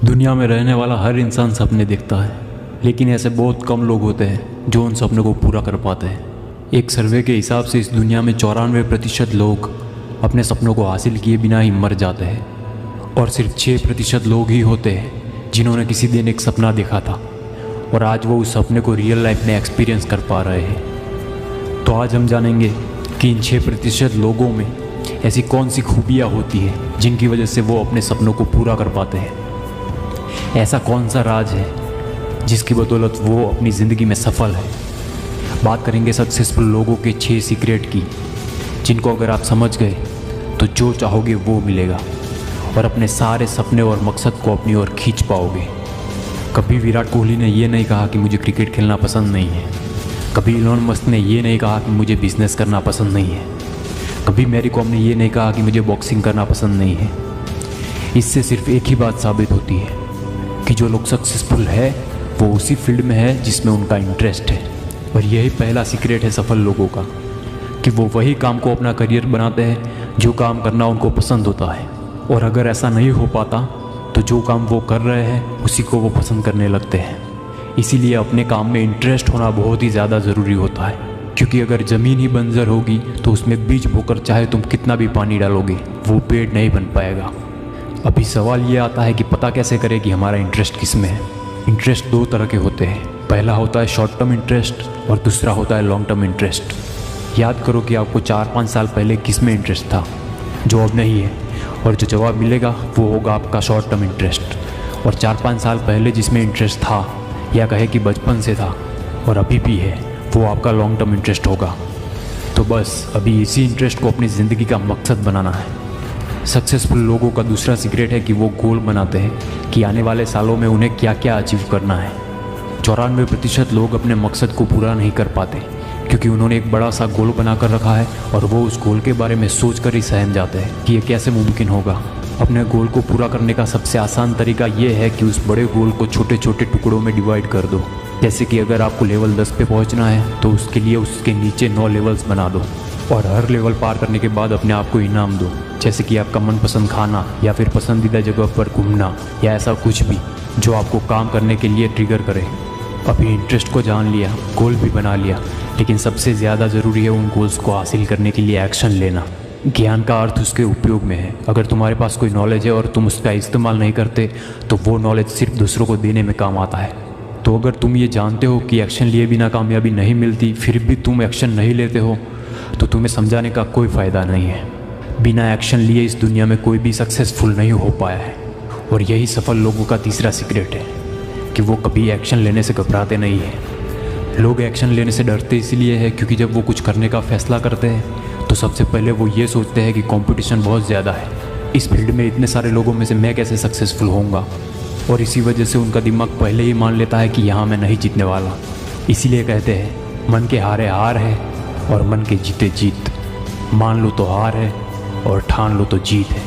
दुनिया में रहने वाला हर इंसान सपने देखता है, लेकिन ऐसे बहुत कम लोग होते हैं जो उन सपनों को पूरा कर पाते हैं। एक सर्वे के हिसाब से इस दुनिया में 94% लोग अपने सपनों को हासिल किए बिना ही मर जाते हैं और सिर्फ 6% लोग ही होते हैं जिन्होंने किसी दिन एक सपना देखा था और आज वो उस सपने को रियल लाइफ में एक्सपीरियंस कर पा रहे हैं। तो आज हम जानेंगे कि इन 6% लोगों में ऐसी कौन सी खूबियाँ होती है जिनकी वजह से वो अपने सपनों को पूरा कर पाते हैं। ऐसा कौन सा राज है जिसकी बदौलत वो अपनी ज़िंदगी में सफल है। बात करेंगे सक्सेसफुल लोगों के 6 सीक्रेट की, जिनको अगर आप समझ गए तो जो चाहोगे वो मिलेगा और अपने सारे सपने और मकसद को अपनी ओर खींच पाओगे। कभी विराट कोहली ने ये नहीं कहा कि मुझे क्रिकेट खेलना पसंद नहीं है। कभी इलॉन मस्क ने ये नहीं कहा कि मुझे बिजनेस करना पसंद नहीं है। कभी मैरी कॉम ने ये नहीं कहा कि मुझे बॉक्सिंग करना पसंद नहीं है। इससे सिर्फ एक ही बात साबित होती है कि जो लोग सक्सेसफुल है वो उसी फील्ड में है जिसमें उनका इंटरेस्ट है। और यही पहला सीक्रेट है सफल लोगों का कि वो वही काम को अपना करियर बनाते हैं जो काम करना उनको पसंद होता है। और अगर ऐसा नहीं हो पाता तो जो काम वो कर रहे हैं उसी को वो पसंद करने लगते हैं। इसीलिए अपने काम में इंटरेस्ट होना बहुत ही ज़्यादा ज़रूरी होता है, क्योंकि अगर ज़मीन ही बंजर होगी तो उसमें बीज बोकर चाहे तुम कितना भी पानी डालोगे वो पेड़ नहीं बन पाएगा। अभी सवाल ये आता है कि पता कैसे करें कि हमारा इंटरेस्ट किस में है। इंटरेस्ट 2 तरह के होते हैं। पहला होता है शॉर्ट टर्म इंटरेस्ट और दूसरा होता है लॉन्ग टर्म इंटरेस्ट। याद करो कि आपको 4-5 साल पहले किस में इंटरेस्ट था जो अब नहीं है, और जो जवाब मिलेगा वो होगा आपका शॉर्ट टर्म इंटरेस्ट। और 4-5 साल पहले जिसमें इंटरेस्ट था या कहे कि बचपन से था और अभी भी है, वो आपका लॉन्ग टर्म इंटरेस्ट होगा। तो बस अभी इसी इंटरेस्ट को अपनी ज़िंदगी का मकसद बनाना है। सक्सेसफुल लोगों का दूसरा सीक्रेट है कि वो गोल बनाते हैं कि आने वाले सालों में उन्हें क्या क्या अचीव करना है। 94% लोग अपने मकसद को पूरा नहीं कर पाते क्योंकि उन्होंने एक बड़ा सा गोल बना कर रखा है और वो उस गोल के बारे में सोच कर ही सहम जाते हैं कि ये कैसे मुमकिन होगा। अपने गोल को पूरा करने का सबसे आसान तरीका ये है कि उस बड़े गोल को छोटे छोटे टुकड़ों में डिवाइड कर दो। जैसे कि अगर आपको लेवल 10 पे पहुंचना है तो उसके लिए उसके नीचे 9 लेवल्स बना दो और हर लेवल पार करने के बाद अपने आप को इनाम दो, जैसे कि आपका मनपसंद खाना या फिर पसंदीदा जगह पर घूमना या ऐसा कुछ भी जो आपको काम करने के लिए ट्रिगर करे। अभी इंटरेस्ट को जान लिया, गोल भी बना लिया, लेकिन सबसे ज़्यादा ज़रूरी है उन गोल्स को हासिल करने के लिए एक्शन लेना। ज्ञान का अर्थ उसके उपयोग में है। अगर तुम्हारे पास कोई नॉलेज है और तुम उसका इस्तेमाल नहीं करते तो वो नॉलेज सिर्फ दूसरों को देने में काम आता है। तो अगर तुम ये जानते हो कि एक्शन लिए बिना कामयाबी नहीं मिलती, फिर भी तुम एक्शन नहीं लेते हो, तो तुम्हें समझाने का कोई फ़ायदा नहीं है। बिना एक्शन लिए इस दुनिया में कोई भी सक्सेसफुल नहीं हो पाया है। और यही सफल लोगों का तीसरा सीक्रेट है कि वो कभी एक्शन लेने से घबराते नहीं हैं। लोग एक्शन लेने से डरते इसलिए है क्योंकि जब वो कुछ करने का फैसला करते हैं तो सबसे पहले वो ये सोचते हैं कि कंपटीशन बहुत ज़्यादा है, इस फील्ड में इतने सारे लोगों में से मैं कैसे सक्सेसफुल होऊंगा। और इसी वजह से उनका दिमाग पहले ही मान लेता है कि यहाँ मैं नहीं जीतने वाला। इसीलिए कहते हैं मन के हारे हार है और मन के जीते जीत। मान लो तो हार है और ठान लो तो जीत है।